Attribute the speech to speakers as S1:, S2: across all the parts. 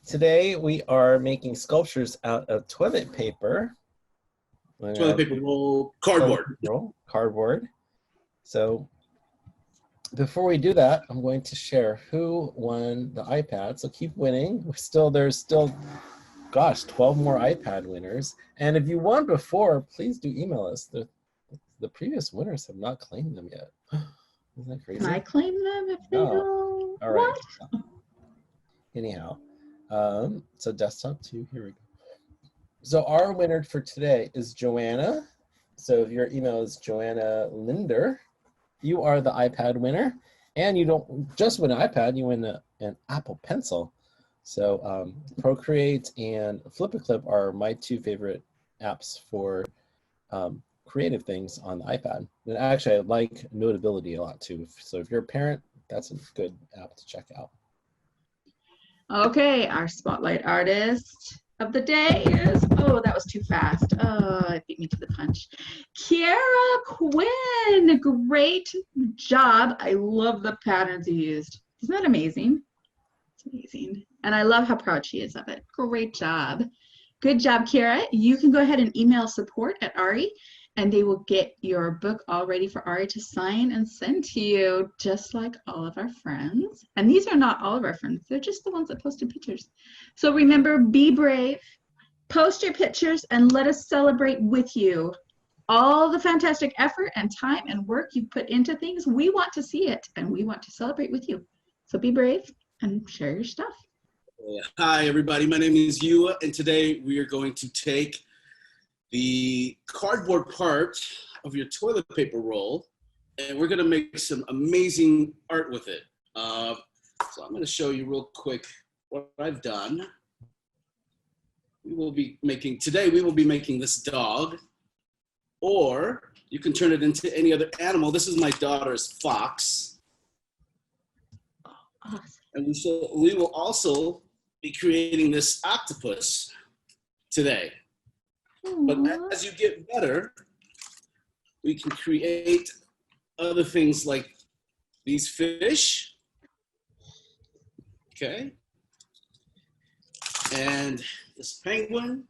S1: Today we are making sculptures out of toilet paper.
S2: Toilet paper roll, cardboard.
S1: Cardboard. So before we do that, I'm going to share who won the iPad. So keep winning. There's still, gosh, 12 more iPad winners. And if you won before, please do email us. The previous winners have not claimed them yet. Isn't that crazy?
S3: Can I claim them if they don't?
S1: All right.
S3: What?
S1: Anyhow, so desktop 2, here we go. So our winner for today is Joanna. So if your email is Joanna Linder, you are the iPad winner. And you don't just win an iPad, you win an Apple Pencil. So Procreate and Flip a Clip are my 2 favorite apps for creative things on the iPad. And actually, I like Notability a lot too. So if you're a parent, that's a good app to check out.
S3: Okay, our spotlight artist of the day is, oh, that was too fast. Oh, it beat me to the punch. Kiara Quinn, great job. I love the patterns you used. Isn't that amazing? It's amazing. And I love how proud she is of it. Great job. Good job, Kiara. You can go ahead and email support at Arree, and they will get your book all ready for Arree to sign and send to you, just like all of our friends. And these are not all of our friends. They're just the ones that posted pictures. So remember, be brave. Post your pictures and let us celebrate with you. All the fantastic effort and time and work you put into things, we want to see it, and we want to celebrate with you. So be brave and share your stuff.
S2: Hi, everybody. My name is Yua, and today we are going to take the cardboard part of your toilet paper roll, and we're gonna make some amazing art with it. So I'm gonna show you real quick what I've done. Today we will be making this dog, or you can turn it into any other animal. This is my daughter's fox.
S3: Awesome.
S2: And we will also be creating this octopus today. But as you get better, we can create other things like these fish, okay? And this penguin.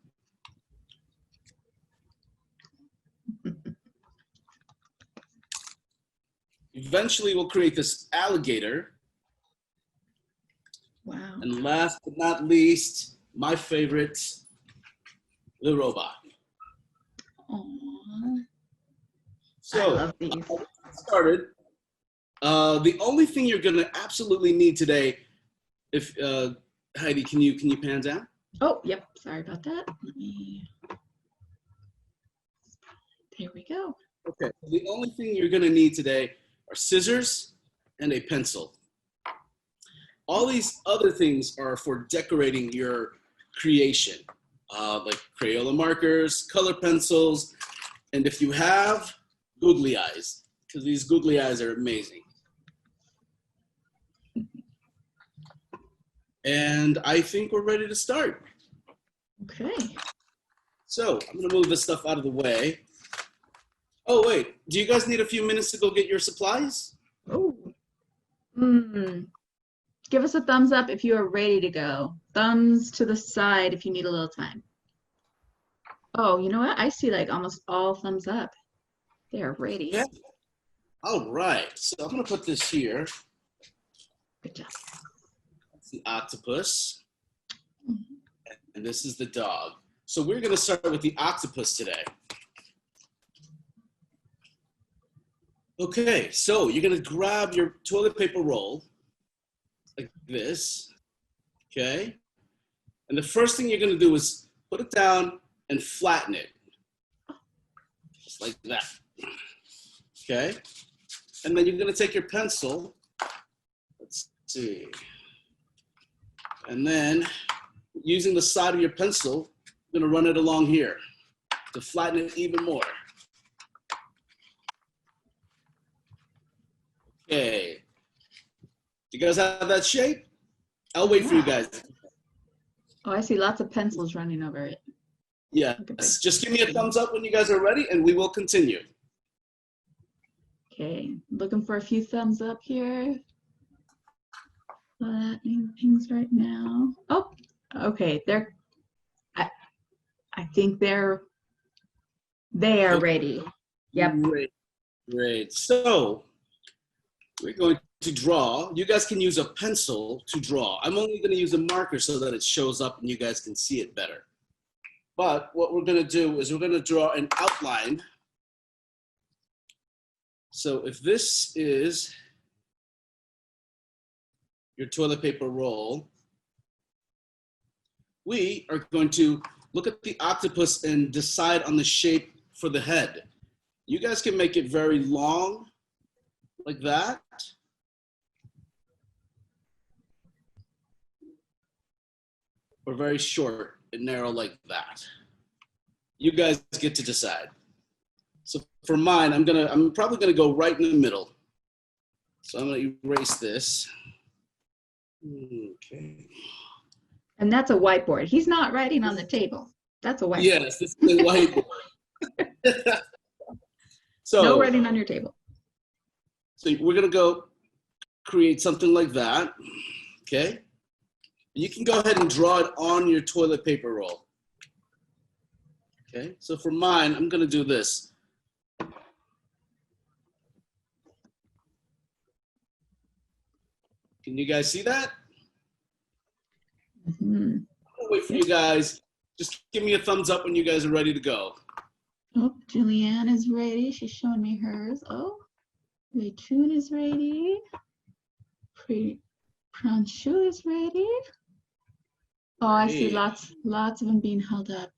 S2: Eventually, we'll create this alligator.
S3: Wow.
S2: And last but not least, my favorite, the robot.
S3: Aww.
S2: So,
S3: I love these.
S2: Started. The only thing you're gonna absolutely need today, if Heidi, can you pan down?
S3: Oh, yep. Sorry about that. There we go.
S2: Okay. The only thing you're gonna need today are scissors and a pencil. All these other things are for decorating your creation, like Crayola markers, color pencils, and if you have googly eyes, because these googly eyes are amazing. And I think we're ready to start.
S3: Okay.
S2: So I'm gonna move this stuff out of the way. Oh wait, do you guys need a few minutes to go get your supplies?
S3: Oh. Give us a thumbs up if you are ready to go. Thumbs to the side if you need a little time. Oh, you know what? I see like almost all thumbs up. They are ready.
S2: Yeah. All right, so I'm gonna put this here.
S3: Good job.
S2: That's the octopus. And this is the dog. So we're gonna start with the octopus today. Okay, so you're gonna grab your toilet paper roll like this, okay? And the first thing you're gonna do is put it down and flatten it, just like that, okay? And then you're gonna take your pencil, let's see, and then using the side of your pencil, you're gonna run it along here to flatten it even more. Okay. Do you guys have that shape? I'll wait for you guys.
S3: Oh, I see lots of pencils running over it.
S2: Yeah, just give me a thumbs up when you guys are ready and we will continue.
S3: Okay, looking for a few thumbs up here. Flattening things right now. Oh, Okay, I think they are ready. Yep.
S2: Great, great. So we're going to draw. You guys can use a pencil to draw. I'm only going to use a marker so that it shows up and you guys can see it better. But what we're going to do is we're going to draw an outline. So if this is your toilet paper roll, we are going to look at the octopus and decide on the shape for the head. You guys can make it very long, like that. Or very short and narrow like that. You guys get to decide. So for mine, I'm probably gonna go right in the middle. So I'm gonna erase this. Okay.
S3: And that's a whiteboard. He's not writing on the table. That's a whiteboard.
S2: Yes, this is a whiteboard. So
S3: no writing on your table.
S2: So we're gonna go create something like that, okay? You can go ahead and draw it on your toilet paper roll. Okay, so for mine, I'm gonna do this. Can you guys see that?
S3: Mm-hmm.
S2: I'll wait for you guys. Just give me a thumbs up when you guys are ready to go.
S3: Oh, Julianne is ready. She's showing me hers. Oh, Arree Chung is ready. Pranshu is ready. Oh, I see lots of them being held up.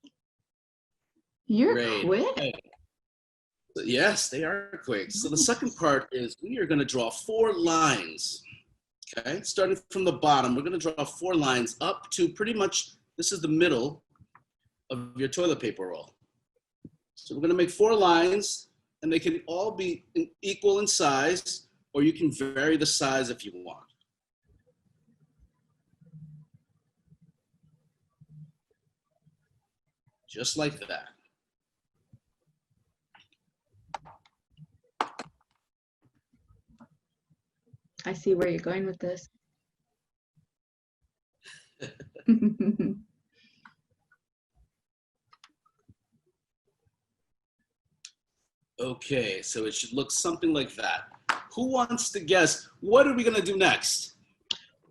S3: You're quick.
S2: Okay. Yes, they are quick. So the second part is we are going to draw 4 lines. Okay, starting from the bottom, we're going to draw 4 lines up to pretty much, this is the middle of your toilet paper roll. So we're going to make 4 lines, and they can all be equal in size, or you can vary the size if you want. Just like that.
S3: I see where you're going with this.
S2: Okay, so it should look something like that. Who wants to guess? What are we going to do next?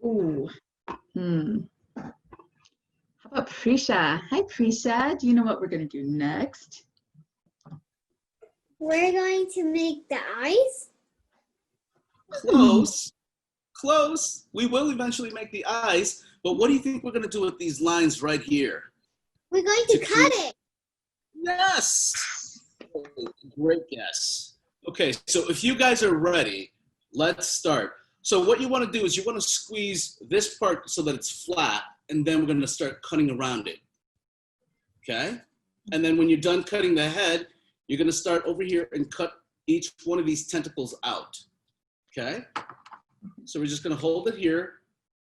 S3: Ooh. How about Prisha? Hi, Prisha. Do you know what we're going to do next?
S4: We're going to make the eyes.
S2: Close. Close. We will eventually make the eyes, but what do you think we're going to do with these lines right here?
S4: We're going to cut it.
S2: Yes. Great guess. Okay, so if you guys are ready, let's start. So what you want to do is you want to squeeze this part so that it's flat, and then we're going to start cutting around it. Okay? And then when you're done cutting the head, you're going to start over here and cut each one of these tentacles out. Okay? So we're just going to hold it here.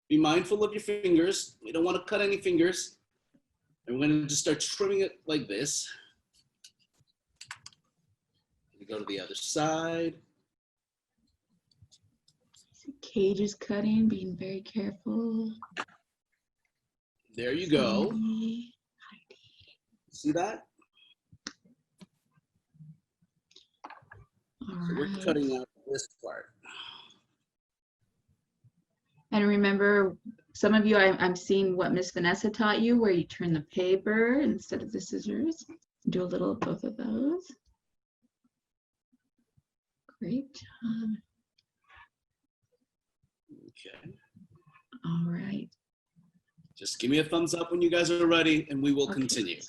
S2: Be mindful of your fingers. We don't want to cut any fingers. And we're going to just start trimming it like this. We go to the other side.
S3: Cage is cutting, being very careful.
S2: There you go. See that?
S3: All
S2: so we're
S3: right.
S2: cutting out this part.
S3: And remember, some of you, I'm seeing what Miss Vanessa taught you, where you turn the paper instead of the scissors. Do a little of both of those. Great job.
S2: Okay.
S3: All right.
S2: Just give me a thumbs up when you guys are ready, and we will continue.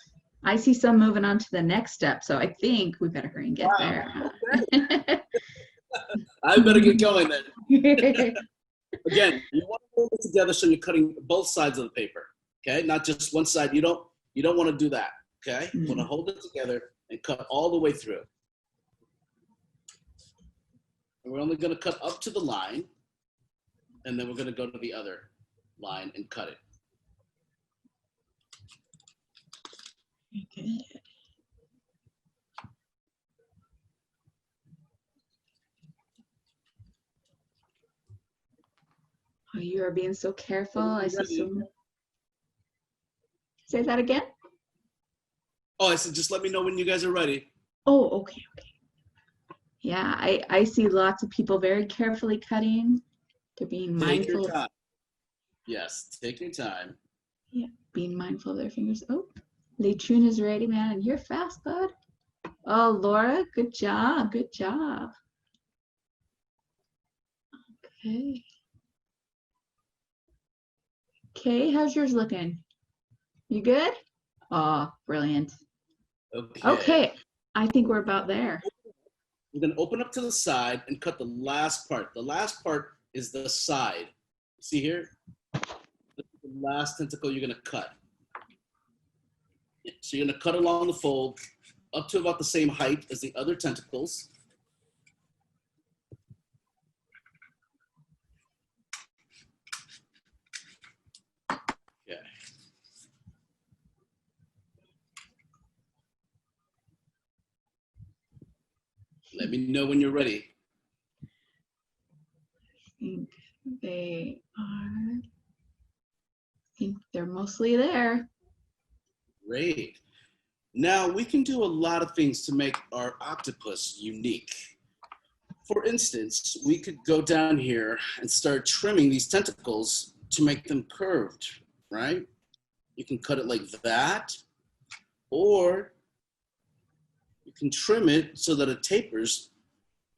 S3: I see some moving on to the next step, so I think we better hurry and get there.
S2: Okay. I better get going then. Again, you want to hold it together so you're cutting both sides of the paper. Okay, not just one side. You don't want to do that. Okay, you want to hold it together and cut all the way through. And we're only going to cut up to the line, and then we're going to go to the other line and cut it.
S3: Okay. Oh, you are being so careful. I see some. Say that again.
S2: Oh, I said, just let me know when you guys are ready.
S3: Oh, okay, okay. Yeah, I see lots of people very carefully cutting. They're being
S2: Take your
S3: mindful.
S2: time. Yes, take your time.
S3: Yeah, being mindful of their fingers. Oh, Arree Chung is ready, man, and you're fast, bud. Oh, Laura, good job, good job. Okay. Okay, how's yours looking? You good? Oh, brilliant.
S2: Okay.
S3: Okay, I think we're about there.
S2: We're going to open up to the side and cut the last part. The last part is the side. See here? The last tentacle you're going to cut. So you're going to cut along the fold up to about the same height as the other tentacles. Okay. Let me know when you're ready.
S3: I think they're mostly there.
S2: Great. Now we can do a lot of things to make our octopus unique. For instance, we could go down here and start trimming these tentacles to make them curved, right? You can cut it like that, or you can trim it so that it tapers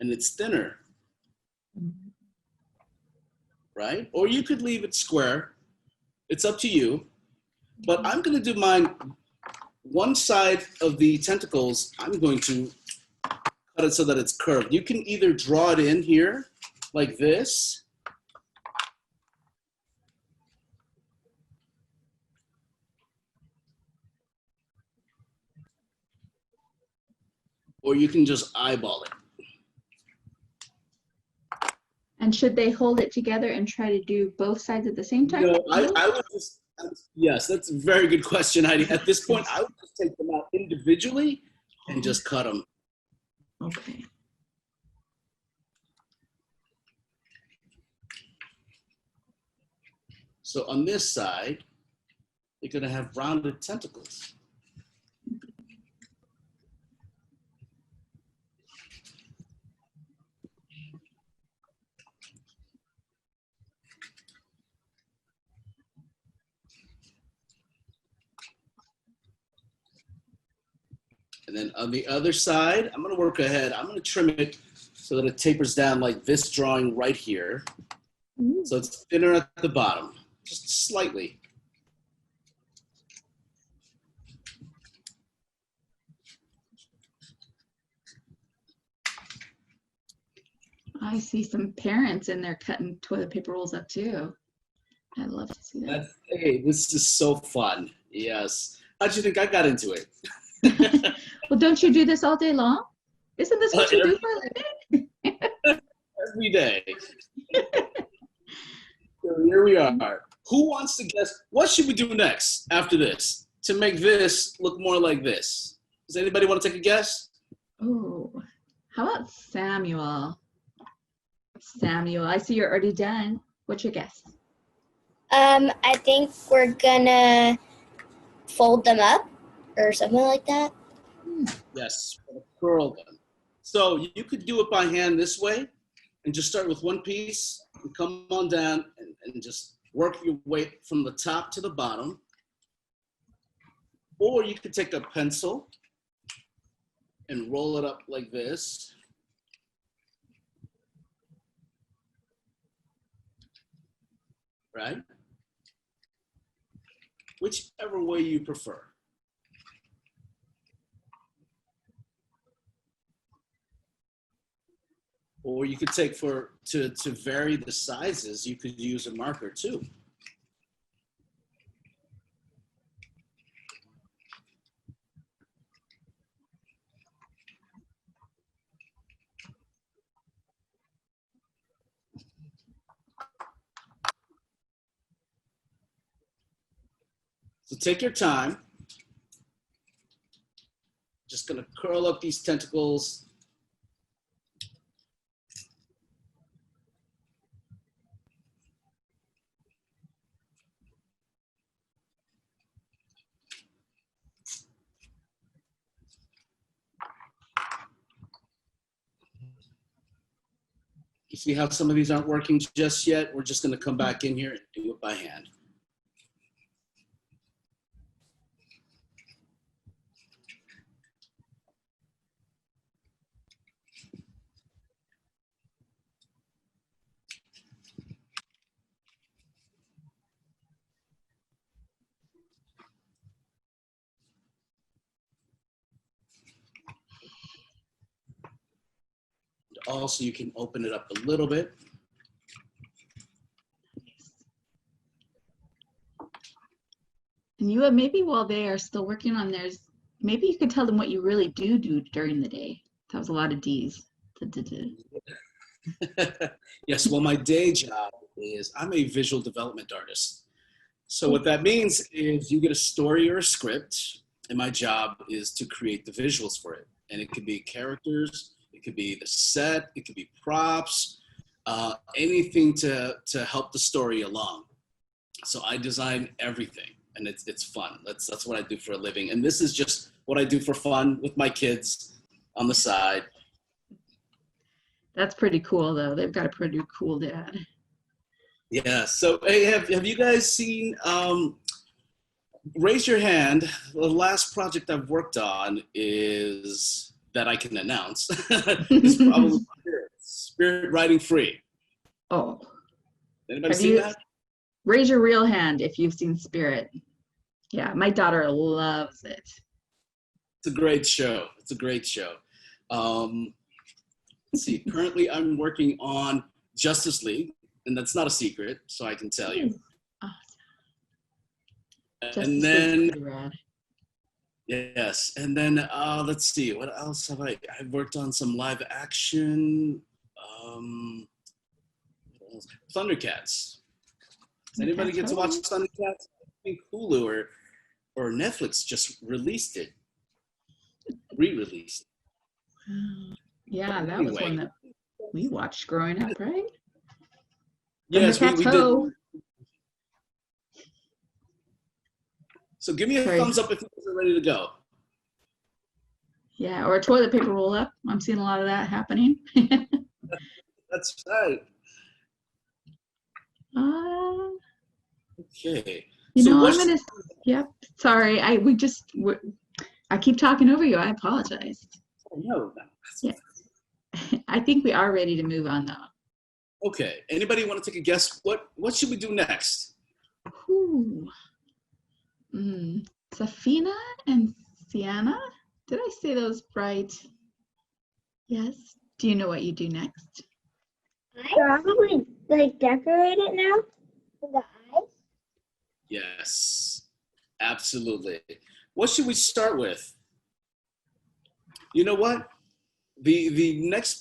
S2: and it's thinner, right? Or you could leave it square. It's up to you. But I'm going to do mine. One side of the tentacles, I'm going to cut it so that it's curved. You can either draw it in here like this, or you can just eyeball it.
S3: And should they hold it together and try to do both sides at the same time?
S2: No, I would just, yes, that's a very good question, Heidi. At this point, I would just take them out individually and just cut them.
S3: Okay.
S2: So on this side, you're going to have rounded tentacles. And then on the other side, I'm going to work ahead. I'm going to trim it so that it tapers down like this drawing right here. So it's thinner at the bottom, just slightly.
S3: I see some parents in there cutting toilet paper rolls up too. I'd love to see that.
S2: Hey, this is so fun. Yes. How'd you think I got into it?
S3: Well, don't you do this all day long? Isn't this what you do for a living?
S2: Every day. So here we are. Who wants to guess? What should we do next after this to make this look more like this? Does anybody want to take a guess?
S3: Oh, how about Samuel? Samuel, I see you're already done. What's your guess?
S4: I think we're gonna fold them up or something like that.
S2: Yes, curl them. So you could do it by hand this way and just start with one piece and come on down and just work your way from the top to the bottom. Or you could take a pencil and roll it up like this. Right? Whichever way you prefer. Or you could take to vary the sizes, you could use a marker too. So take your time. Just gonna curl up these tentacles. See how some of these aren't working just yet? We're just gonna come back in here and do it by hand. Also, you can open it up a little bit.
S3: And you have maybe while they are still working on theirs, maybe you could tell them what you really do during the day. That was a lot of D's.
S2: Yes, well, my day job is I'm a visual development artist. So what that means is you get a story or a script, and my job is to create the visuals for it. And it could be characters, it could be the set, it could be props, anything to help the story along. So I design everything, and it's fun. That's what I do for a living. And this is just what I do for fun with my kids on the side.
S3: That's pretty cool, though. They've got a pretty cool dad.
S2: Yeah. So hey, have you guys seen? Raise your hand. The last project I've worked on is that I can announce is probably Spirit Riding Free.
S3: Oh.
S2: Anybody seen that?
S3: Raise your real hand if you've seen Spirit. Yeah, my daughter loves it.
S2: It's a great show. It's a great show. Let's see. Currently, I'm working on Justice League, and that's not a secret, so I can tell you.
S3: Awesome.
S2: And then, yes, and then let's see. What else have I? I've worked on some live action. Thundercats. Does anybody get to watch Thundercats? I think Hulu or Netflix just released it, re-released.
S3: Yeah, that was one that we watched growing up, right?
S2: Yes, we did. So give me a thumbs up if you guys are ready to go.
S3: Yeah, or a toilet paper roll up. I'm seeing a lot of that happening.
S2: That's right. Okay.
S3: I'm gonna. Yep. Sorry, I keep talking over you. I apologize.
S2: Oh, no.
S3: Yeah. I think we are ready to move on, though.
S2: Okay. Anybody want to take a guess? What should we do next?
S3: Ooh. Safina and Sienna. Did I say those right? Yes. Do you know what you do next?
S4: Probably decorate it now with the eyes.
S2: Yes, absolutely. What should we start with? You know what? The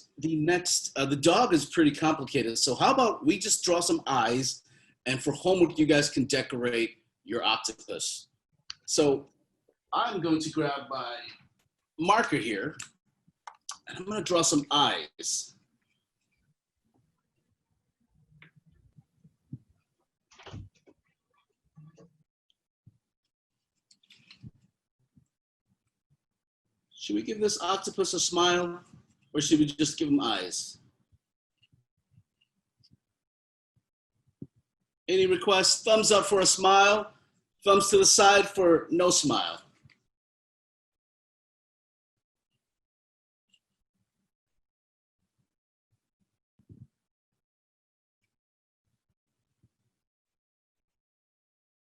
S2: dog is pretty complicated. So how about we just draw some eyes, and for homework you guys can decorate your octopus. So I'm going to grab my marker here, and I'm going to draw some eyes. Should we give this octopus a smile, or should we just give him eyes? Any requests? Thumbs up for a smile, thumbs to the side for no smile.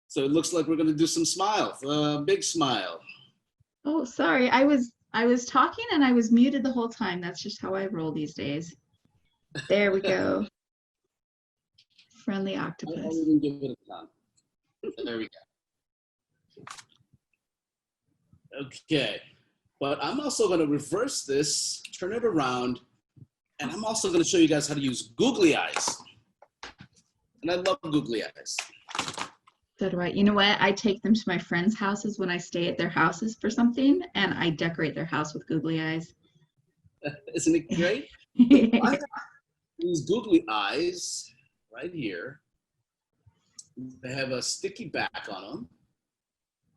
S2: So it looks like we're gonna do some smiles, big smile.
S3: Oh, sorry. I was talking and I was muted the whole time. That's just how I roll these days. There we go. Friendly octopus.
S2: I didn't give it a time. There we go. Okay, but I'm also gonna reverse this, turn it around, and I'm also gonna show you guys how to use googly eyes. And I love googly eyes.
S3: So do I. You know what? I take them to my friends' houses when I stay at their houses for something, and I decorate their house with googly eyes.
S2: Isn't it great? I have these googly eyes right here. They have a sticky back on them,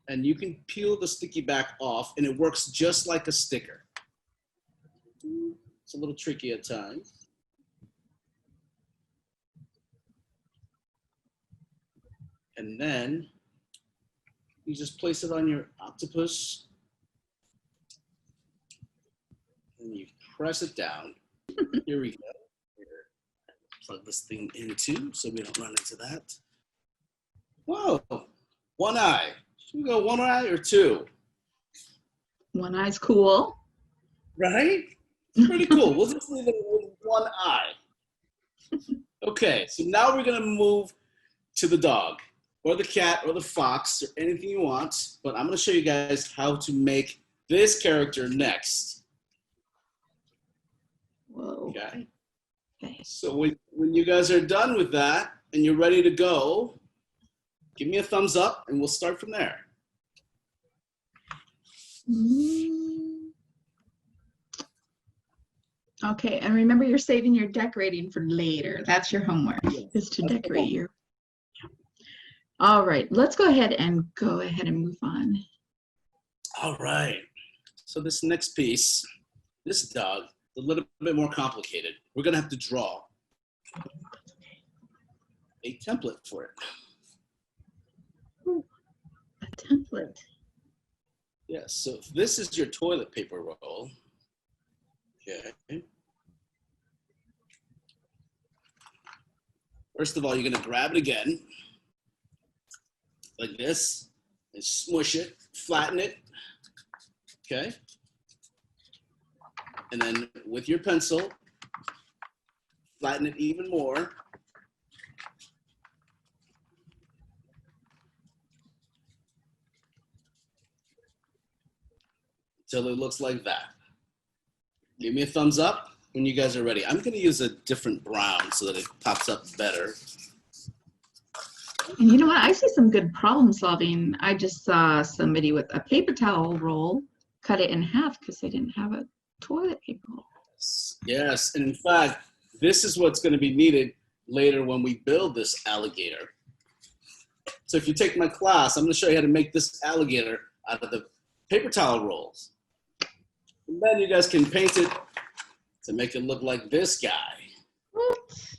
S2: and you can peel the sticky back off, and it works just like a sticker. It's a little tricky at times. And then you just place it on your octopus and you press it down. Here we go. Here. Plug this thing in too so we don't run into that. Whoa, one eye. Should we go one eye or two?
S3: One eye's cool.
S2: Right? Pretty cool. We'll just leave it with one eye. Okay, so now we're gonna move to the dog or the cat or the fox or anything you want, but I'm gonna show you guys how to make this character next.
S3: Whoa.
S2: Okay?
S3: Okay.
S2: So when you guys are done with that and you're ready to go, give me a thumbs up and we'll start from there.
S3: Okay, and remember you're saving your decorating for later. That's your homework, is to decorate your. All right, let's go ahead and move on.
S2: All right. So this next piece, this dog, a little bit more complicated. We're gonna have to draw a template for it.
S3: Ooh, a template.
S2: Yes, so if this is your toilet paper roll, okay. First of all, you're gonna grab it again, like this, and smush it, flatten it, okay? And then with your pencil, flatten it even more. Until it looks like that. Give me a thumbs up when you guys are ready. I'm gonna use a different brown so that it pops up better.
S3: And you know what? I see some good problem solving. I just saw somebody with a paper towel roll cut it in half because they didn't have a toilet paper roll.
S2: Yes, and in fact, this is what's gonna be needed later when we build this alligator. So if you take my class, I'm gonna show you how to make this alligator out of the paper towel rolls. And then you guys can paint it to make it look like this guy.
S3: What?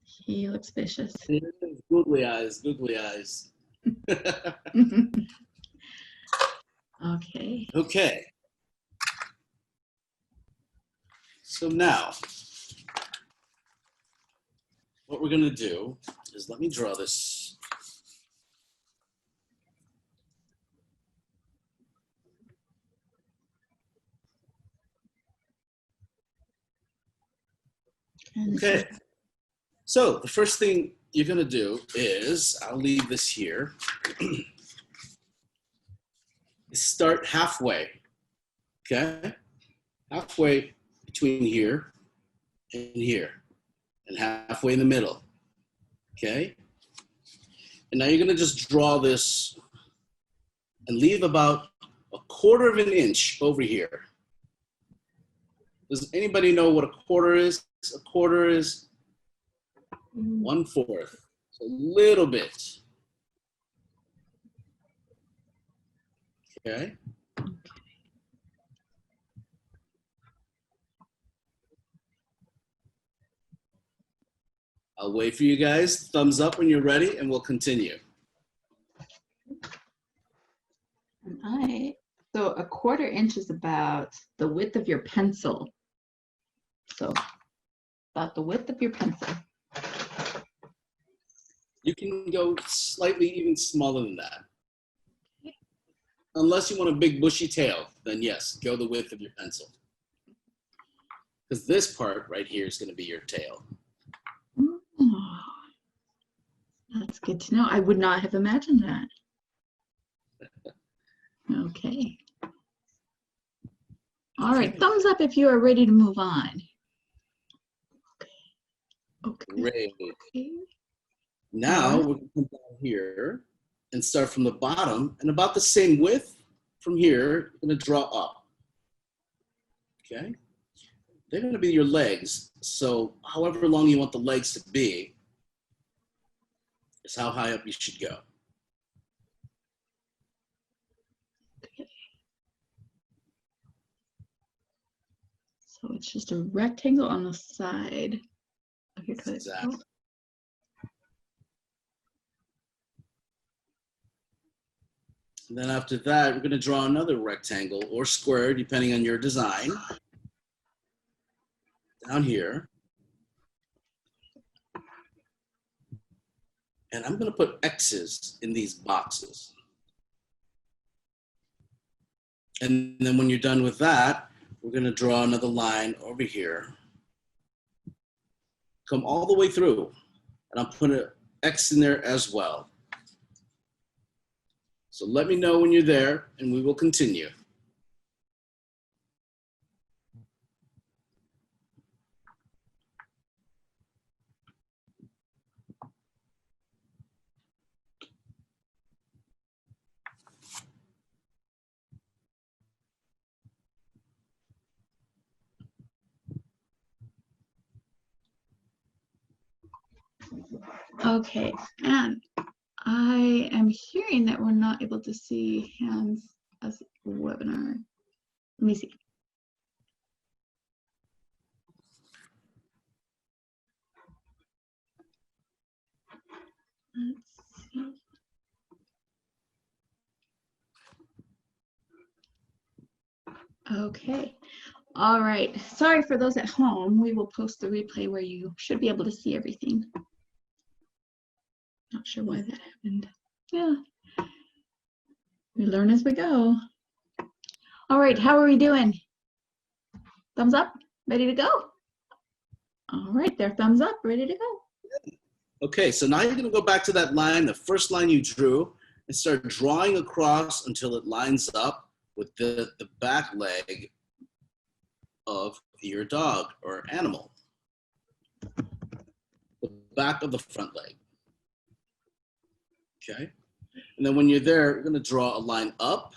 S3: He looks vicious.
S2: Googly eyes, googly eyes.
S3: Okay.
S2: Okay. So now, what we're gonna do is let me draw this. Okay, so the first thing you're gonna do is, I'll leave this here, is start halfway, okay? Halfway between here and here, and halfway in the middle, okay? And now you're gonna just draw this and leave about 1/4 of an inch over here. Does anybody know what 1/4 is? 1/4 is 1/4, so a little bit. Okay. I'll wait for you guys. Thumbs up when you're ready, and we'll continue.
S3: So 1/4 inch is about the width of your pencil. So about the width of your pencil.
S2: You can go slightly even smaller than that. Unless you want a big bushy tail, then yes, go the width of your pencil. Because this part right here is going to be your tail.
S3: Oh, that's good to know. I would not have imagined that. Okay. All right, thumbs up if you are ready to move on. Okay.
S2: Great.
S3: Okay.
S2: Now we're going to come down here and start from the bottom, and about the same width from here, you're going to draw up. Okay? They're going to be your legs. So however long you want the legs to be is how high up you should go.
S3: Okay. So it's just a rectangle on the side of your toilet.
S2: Exactly. And then after that, we're going to draw another rectangle or square, depending on your design, down here. And I'm going to put X's in these boxes. And then when you're done with that, we're going to draw another line over here. Come all the way through. And I'll put an X in there as well. So let me know when you're there and we will continue.
S3: Okay, and I am hearing that we're not able to see hands as webinar. Let me see. Let's see. Okay. All right. Sorry for those at home. We will post the replay where you should be able to see everything. Not sure why that happened. Yeah. We learn as we go. All right. How are we doing? Thumbs up? Ready to go? All right. There. Thumbs up. Ready to go.
S2: Okay, so now you're going to go back to that line, the first line you drew, and start drawing across until it lines up with the back leg of your dog or animal. The back of the front leg. Okay, and then when you're there, you're going to draw a line up,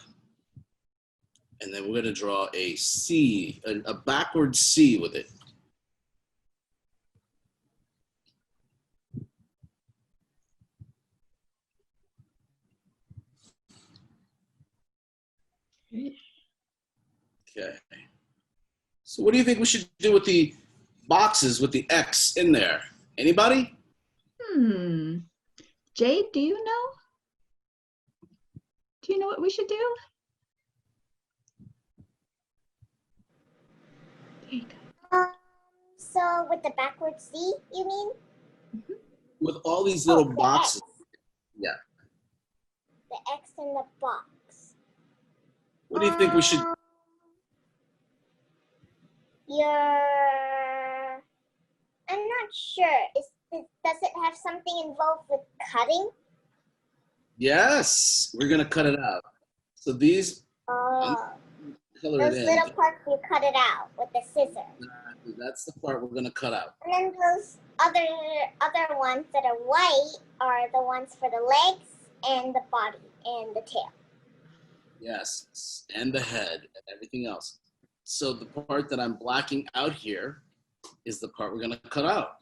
S2: and then we're going to draw a C, a backward C with it. Okay. So what do you think we should do with the boxes with the X in there? Anybody?
S3: Jade, do you know? Do you know what we should do? There you go.
S4: So with the backward C, you mean?
S2: With all these little boxes. Yeah.
S4: The X in the box.
S2: What do you think we should?
S4: I'm not sure. Does it have something involved with cutting?
S2: Yes, we're gonna cut it out. So these,
S4: Oh,
S2: color
S4: those
S2: it in.
S4: little parts you cut it out with the scissors.
S2: That's the part we're gonna cut out.
S4: And then those other ones that are white are the ones for the legs and the body and the tail.
S2: Yes, and the head and everything else. So the part that I'm blacking out here is the part we're gonna cut out.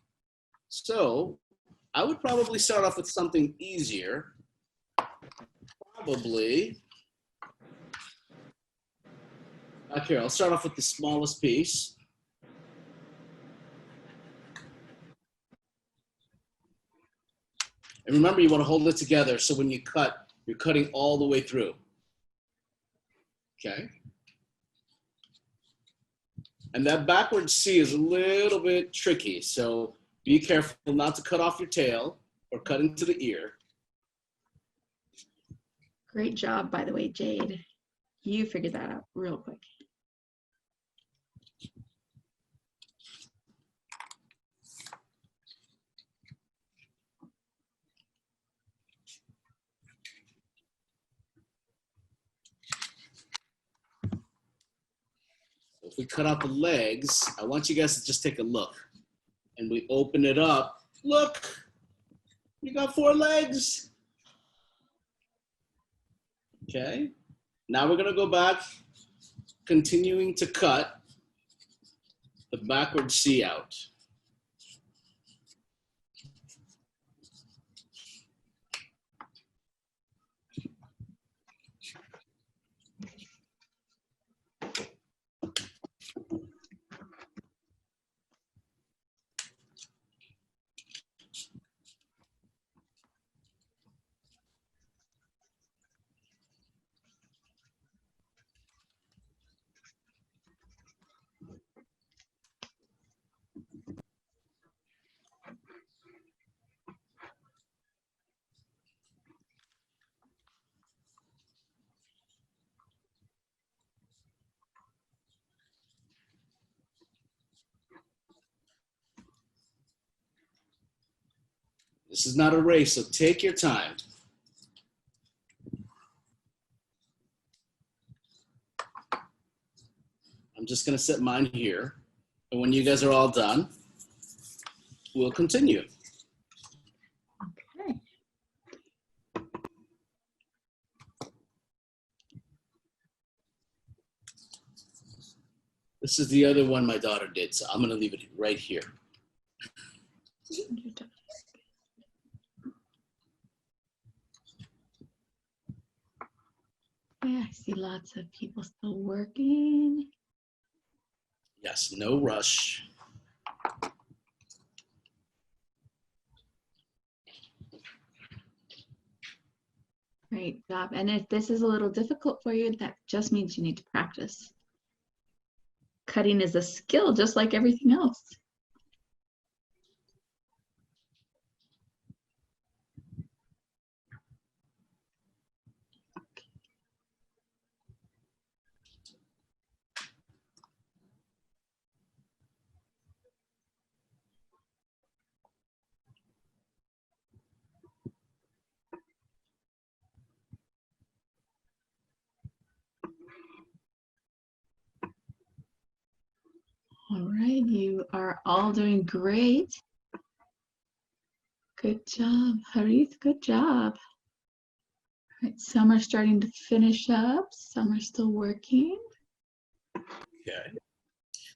S2: So I would probably start off with something easier. Probably, back here, I'll start off with the smallest piece. And remember, you want to hold it together so when you cut, you're cutting all the way through. Okay? And that backward C is a little bit tricky, so be careful not to cut off your tail or cut into the ear.
S3: Great job, by the way, Jade. You figured that out real quick.
S2: If we cut out the legs, I want you guys to just take a look. And we open it up. Look, you got 4 legs. Okay, now we're gonna go back, continuing to cut the backward C out. This is not a race, so take your time. I'm just gonna set mine here. And when you guys are all done, we'll continue.
S3: Okay.
S2: This is the other one my daughter did, so I'm gonna leave it right here.
S3: Yeah, I see lots of people still working.
S2: Yes, no rush.
S3: Great job. And if this is a little difficult for you, that just means you need to practice. Cutting is a skill just like everything else. All right, you are all doing great. Good job, Harith, good job. All right, some are starting to finish up, some are still working.
S2: Okay.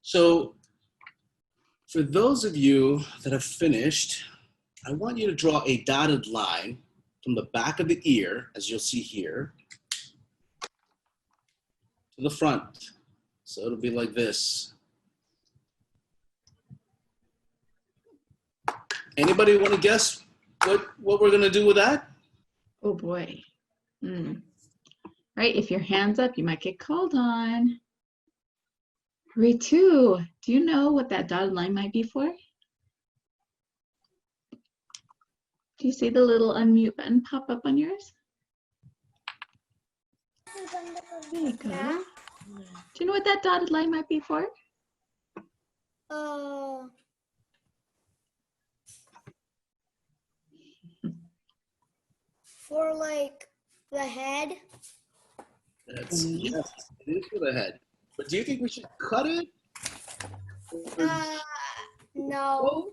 S2: So for those of you that have finished, I want you to draw a dotted line from the back of the ear, as you'll see here, to the front. So it'll be like this. Anybody want to guess what we're gonna do with that?
S3: Oh boy. Right, if your hand's up, you might get called on. Ritu, do you know what that dotted line might be for? Do you see the little unmute button pop up on yours? There you go.
S4: Yeah.
S3: Do you know what that dotted line might be for?
S5: For like the head.
S2: Yes, it is for the head. But do you think we should cut it?
S5: No.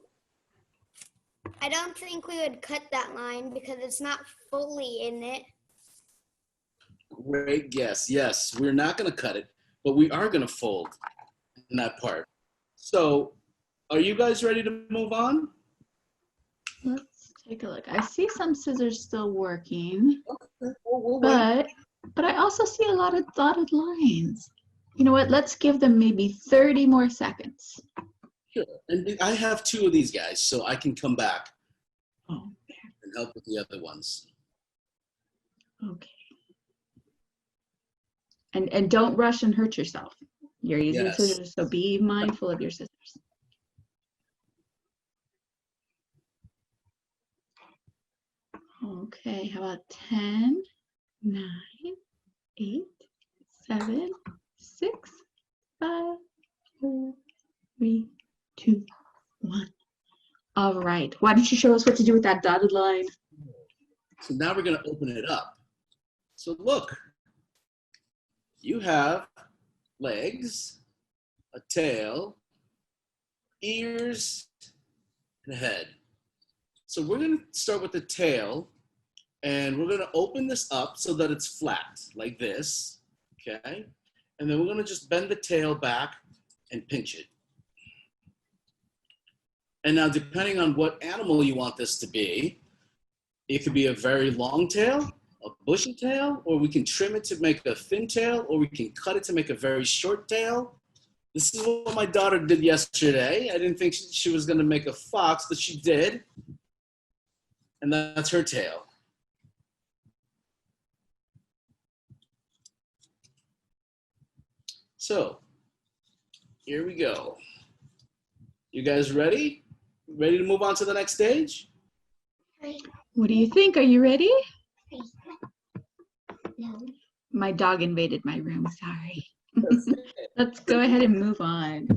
S5: I don't think we would cut that line because it's not fully in it.
S2: Great guess. Yes, we're not going to cut it, but we are going to fold in that part. So, are you guys ready to move on?
S3: Let's take a look. I see some scissors still working,
S2: Okay. We'll wait.
S3: but I also see a lot of dotted lines. You know what? Let's give them maybe 30 more seconds.
S2: Sure. And I have two of these guys, so I can come back
S3: Oh,
S2: and help with the other ones.
S3: okay. And don't rush and hurt yourself. You're using
S2: Yes.
S3: scissors, so be mindful of your scissors. Okay, how about 10, 9, 8, 7, 6, 5, 4, 3, 2, 1. All right, why don't you show us what to do with that dotted line?
S2: So now we're going to open it up. So look, you have legs, a tail, ears, and a head. So we're going to start with the tail, and we're going to open this up so that it's flat, like this, okay? And then we're going to just bend the tail back and pinch it. And now, depending on what animal you want this to be, it could be a very long tail, a bushy tail, or we can trim it to make a thin tail, or we can cut it to make a very short tail. This is what my daughter did yesterday. I didn't think she was going to make a fox, but she did. And that's her tail. So, here we go. You guys ready? Ready to move on to the next stage?
S3: What do you think? Are you ready?
S4: No.
S3: My dog invaded my room, sorry. Let's go ahead and move on.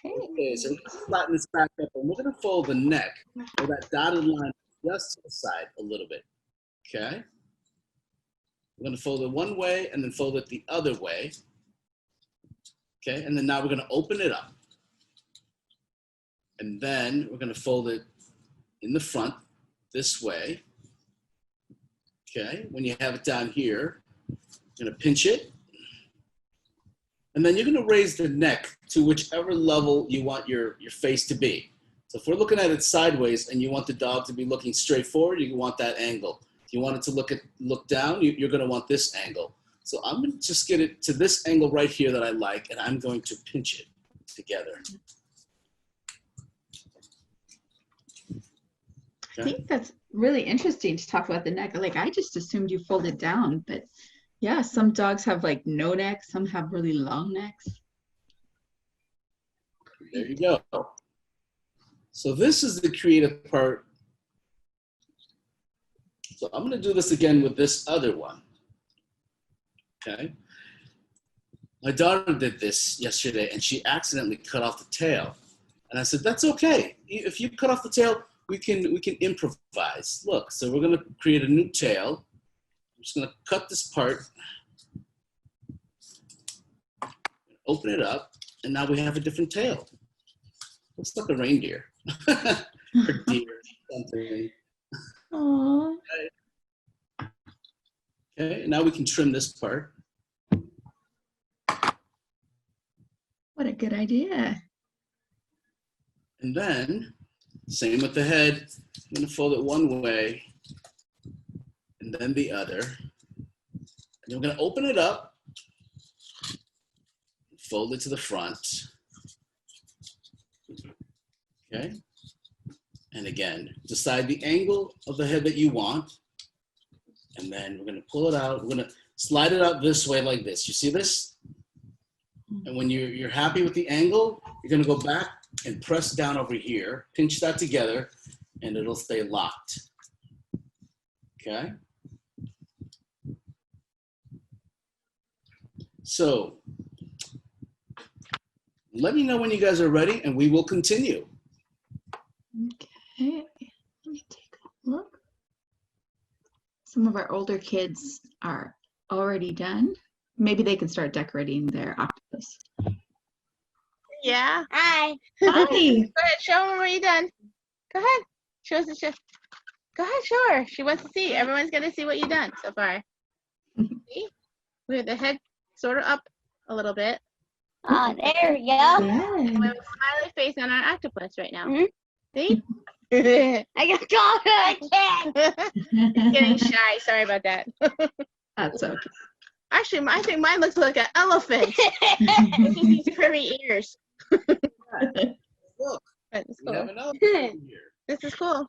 S2: Okay, so we're going to flatten this back up, and we're going to fold the neck where that dotted line just to the side a little bit, okay? We're gonna fold it one way and then fold it the other way, okay? And then now we're gonna open it up. And then we're gonna fold it in the front this way, okay? When you have it down here, you're gonna pinch it. And then you're gonna raise the neck to whichever level you want your face to be. So if we're looking at it sideways and you want the dog to be looking straight forward, you want that angle. If you want it to look down, you're gonna want this angle. So I'm gonna just get it to this angle right here that I like, and I'm going to pinch it together.
S3: I think that's really interesting to talk about the neck. Like, I just assumed you folded down, but yeah, some dogs have like no neck, some have really long necks.
S2: There you go. So this is the creative part. So I'm gonna do this again with this other one, okay? My daughter did this yesterday and she accidentally cut off the tail. And I said, that's okay. If you cut off the tail, we can improvise. Look, so we're gonna create a new tail. I'm just gonna cut this part, open it up, and now we have a different tail. Looks like a reindeer. Or deer, something.
S3: Aww.
S2: Okay, now we can trim this part.
S3: What a good idea.
S2: And then, same with the head. I'm gonna fold it one way and then the other. And we're gonna open it up, fold it to the front. Okay, and again, decide the angle of the head that you want. And then we're gonna pull it out. We're gonna slide it out this way like this. You see this? And when you're happy with the angle, you're gonna go back and press down over here, pinch that together, and it'll stay locked. Okay? So, let me know when you guys are ready and we will continue.
S3: Okay, let me take a look. Some of our older kids are already done. Maybe they can start decorating their octopus.
S6: Yeah.
S4: Hi.
S3: Hi.
S6: Go ahead, show them what you done. Go ahead. Show us the show. Go ahead, show her. She wants to see. Everyone's gonna see what you done so far. See? We have the head sort of up a little bit.
S4: Oh, there we go.
S3: Yeah.
S6: We have a smiley face on our octopus right now.
S4: Mhm.
S6: See?
S4: I got caught again.
S6: Getting shy. Sorry about that.
S3: That's okay.
S6: Actually, I think mine looks like an elephant. Look at these curvy ears.
S2: Look,
S6: That's
S2: we
S6: cool.
S2: have another one here.
S6: This is cool.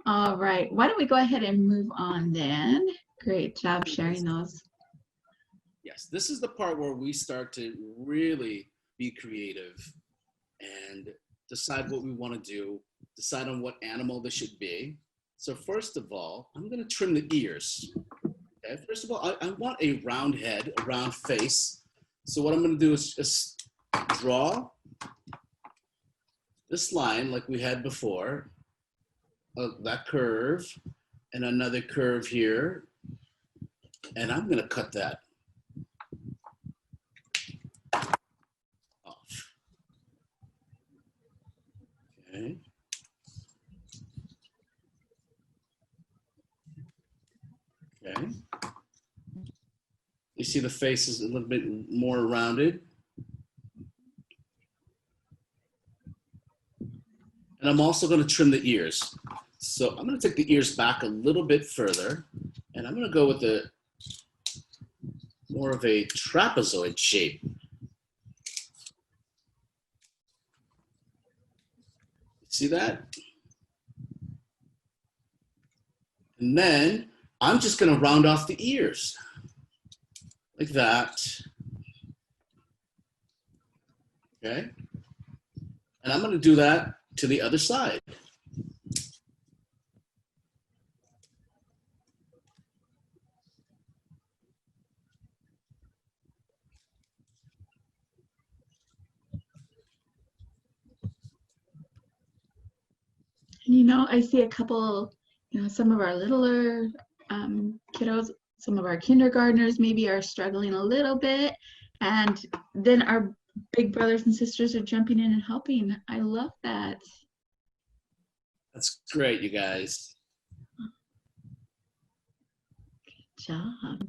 S3: All right, why don't we go ahead and move on then? Great job sharing those.
S2: Yes, this is the part where we start to really be creative and decide what we want to do, decide on what animal this should be. So first of all, I'm going to trim the ears. Okay, first of all, I want a round head, a round face. So what I'm going to do is just draw this line like we had before, that curve, and another curve here. And I'm going to cut that off. Okay. Okay. You see the face is a little bit more rounded. And I'm also going to trim the ears. So I'm going to take the ears back a little bit further, and I'm going to go with a more of a trapezoid shape. See that? And then I'm just going to round off the ears like that. Okay. And I'm going to do that to the other side.
S3: You know, I see a couple, you know, some of our littler kiddos, some of our kindergartners maybe are struggling a little bit. And then our big brothers and sisters are jumping in and helping. I love that.
S2: That's great, you guys.
S3: Good job.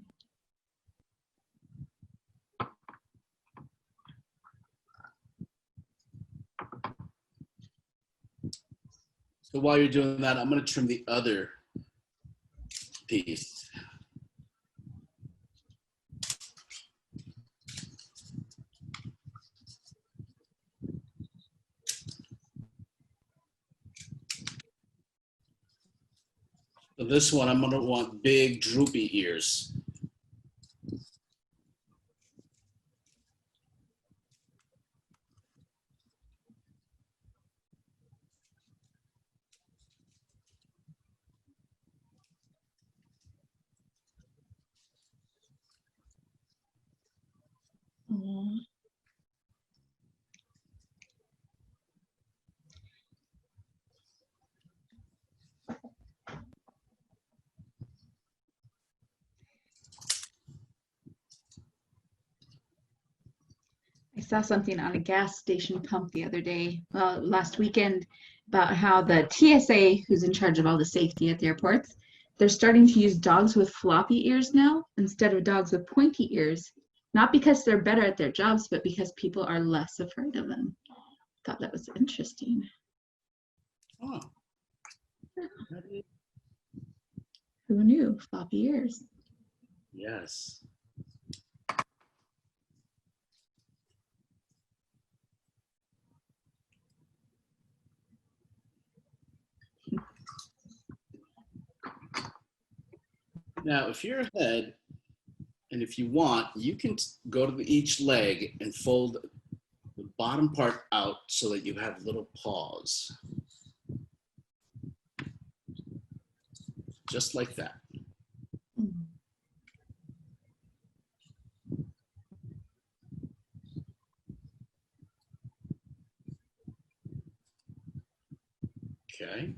S2: So while you're doing that, I'm going to trim the other piece. So this one, I'm going to want big droopy ears.
S3: Aw. I saw something on a gas station pump the other day, last weekend, about how the TSA, who's in charge of all the safety at the airports, they're starting to use dogs with floppy ears now instead of dogs with pointy ears. Not because they're better at their jobs, but because people are less afraid of them. Thought that was interesting.
S2: Oh.
S3: Who knew? Floppy ears.
S2: Yes. Now, if you're ahead, and if you want, you can go to each leg and fold the bottom part out so that you have little paws. Just like that. Okay.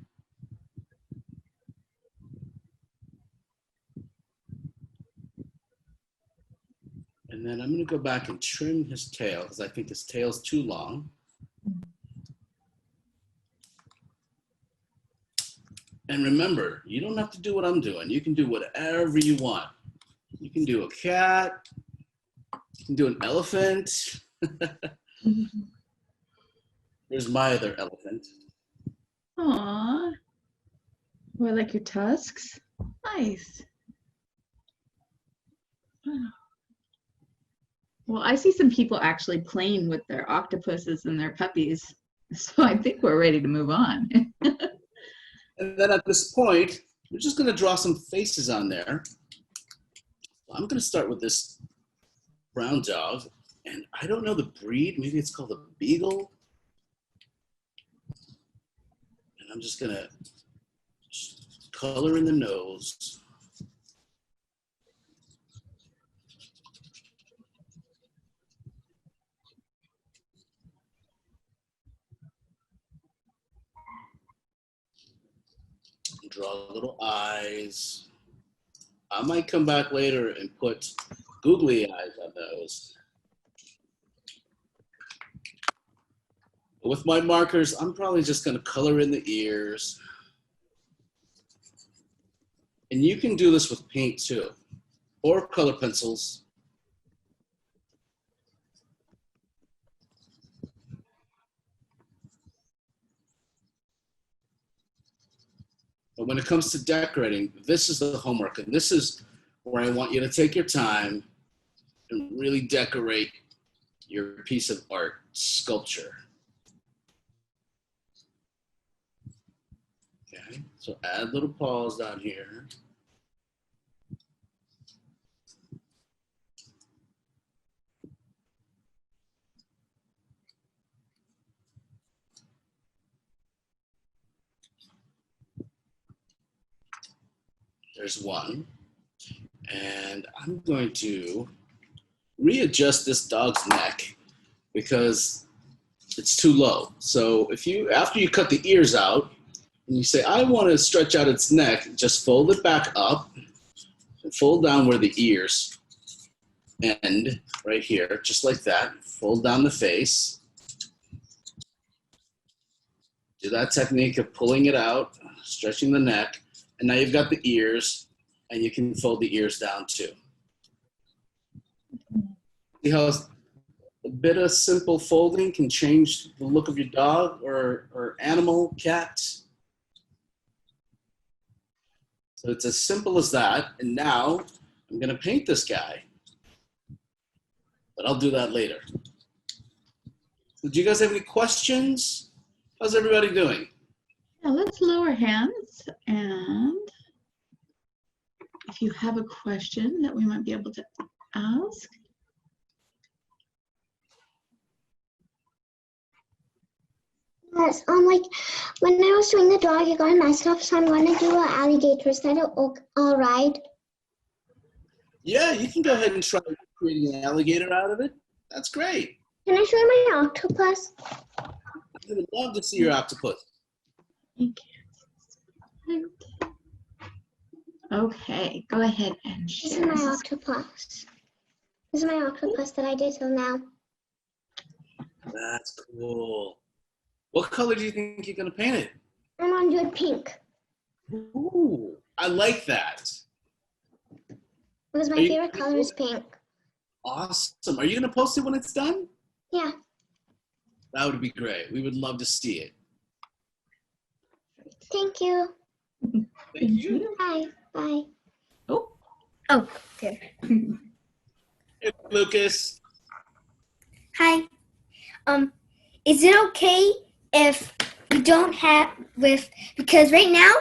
S2: And then I'm going to go back and trim his tail because I think his tail's too long. And remember, you don't have to do what I'm doing. You can do whatever you want. You can do a cat. You can do an elephant. Here's my other elephant.
S3: Aw. Oh, I like your tusks. Nice. Wow. Well, I see some people actually playing with their octopuses and their puppies. So I think we're ready to move on.
S2: And then at this point, we're just going to draw some faces on there. I'm going to start with this brown dog. And I don't know the breed. Maybe it's called a beagle. And I'm just going to color in the nose. Draw little eyes. I might come back later and put googly eyes on those. With my markers, I'm probably just going to color in the ears. And you can do this with paint too, or color pencils. But when it comes to decorating, this is the homework. And this is where I want you to take your time and really decorate your piece of art, sculpture. Okay, so add little paws down here. There's one. And I'm going to readjust this dog's neck because it's too low. So if you, after you cut the ears out, and you say, I want to stretch out its neck, just fold it back up and fold down where the ears end, right here, just like that. Fold down the face. Do that technique of pulling it out, stretching the neck, and now you've got the ears, and you can fold the ears down too. See how a bit of simple folding can change the look of your dog or animal, cat? So it's as simple as that, and now I'm gonna paint this guy, but I'll do that later. So do you guys have any questions? How's everybody doing?
S3: Yeah, let's lower hands, and if you have a question that we might be able to ask.
S4: Yes, like when I was doing the dog, it got messed up, so I'm gonna do an alligator. Is that all right?
S2: Yeah, you can go ahead and try creating an alligator out of it. That's great.
S4: Can I show you my octopus?
S2: I would love to see your octopus.
S3: Okay, go ahead and
S4: This is
S3: share.
S4: my octopus. This is my octopus that I did till now.
S2: That's cool. What color do you think you're gonna paint it?
S4: I'm gonna do it pink.
S2: Ooh, I like that.
S4: Because my
S2: Are you-
S4: favorite color is pink.
S2: Awesome. Are you gonna post it when it's done?
S4: Yeah.
S2: That would be great. We would love to see it.
S4: Thank you.
S2: Thank you.
S4: Bye. Bye.
S3: Oh,
S5: Oh, there.
S2: Hey, Lucas.
S5: Hi. Is it okay if we don't have because right now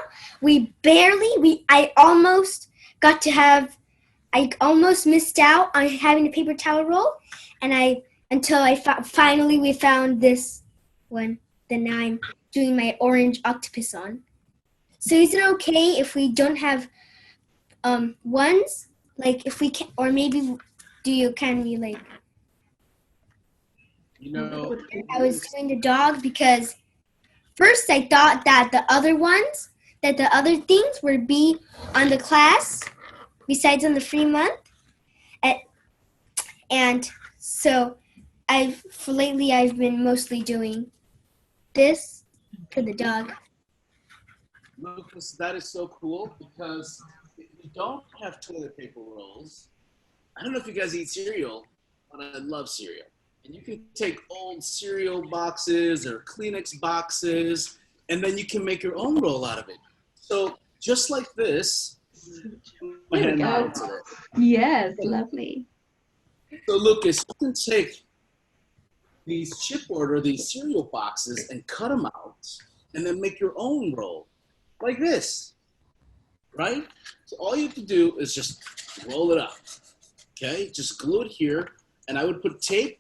S5: I almost missed out on having a paper towel roll, and until finally we found this one that I'm doing my orange octopus on. So is it okay if we don't have ones, like if we can, or maybe can we like?
S2: You know,
S5: I was doing the dog because first I thought that the other things would be on the class besides on the free month. And so lately I've been mostly doing this for the dog.
S2: Lucas, that is so cool because if you don't have toilet paper rolls, I don't know if you guys eat cereal, but I love cereal. And you can take old cereal boxes or Kleenex boxes, and then you can make your own roll out of it. So just like this, my
S3: There we
S2: hand
S3: go.
S2: out to it.
S3: yes, lovely.
S2: So Lucas, you can take these chipboard or these cereal boxes and cut them out, and then make your own roll, like this, right? So all you have to do is just roll it up, okay? Just glue it here, and I would put tape.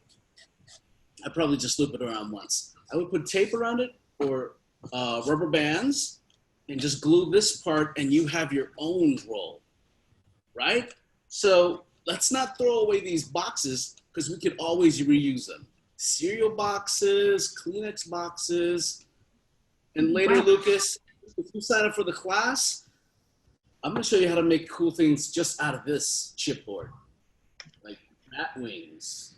S2: I'd probably just loop it around once. I would put tape around it or rubber bands and just glue this part, and you have your own roll, right? So let's not throw away these boxes because we can always reuse them. Cereal boxes, Kleenex boxes, and later,
S3: Wow.
S2: Lucas, if you sign up for the class, I'm gonna show you how to make cool things just out of this chipboard, like bat wings,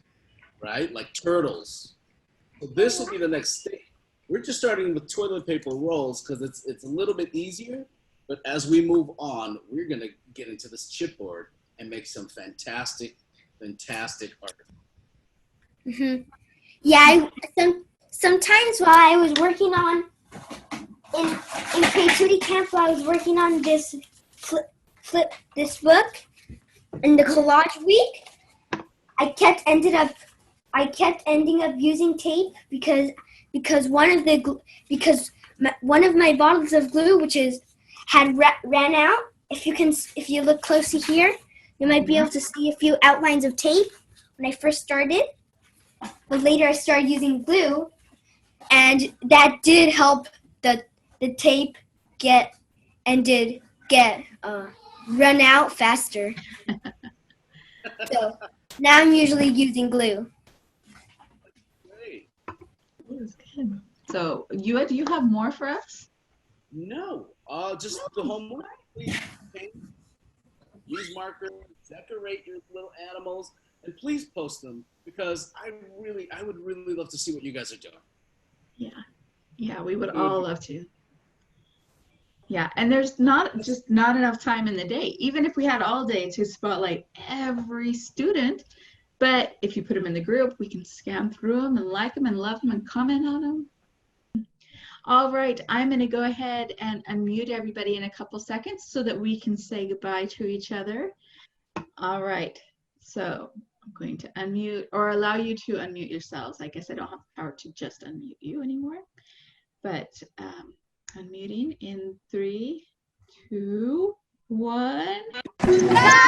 S2: right? Like turtles. So this will be the next thing. We're just starting with toilet paper rolls because it's a little bit easier, but as we move on, we're gonna get into this chipboard and make some fantastic art.
S5: Mm-hmm. Yeah, sometimes while I was working on in creativity camp, while I was working on this this book in the collage week, I kept ending up using tape because one of my bottles of glue, had ran out. If you look closely here, you might be able to see a few outlines of tape when I first started. But later I started using glue, and that did help the tape run out faster. So now I'm usually using glue.
S2: Great.
S3: That was good. So do you have more for us?
S2: No, just the homework. Please paint, use markers, decorate your little animals, and please post them because I would really love to see what you guys are doing.
S3: Yeah, we would all love to. Yeah, and there's not enough time in the day, even if we had all day to spotlight every student. But if you put them in the group, we can scan through them and like them and love them and comment on them. All right, I'm going to go ahead and unmute everybody in a couple seconds so that we can say goodbye to each other. All right, so I'm going to unmute or allow you to unmute yourselves. I guess I don't have the power to just unmute you anymore, but unmuting in 3, 2, 1.
S4: Bye.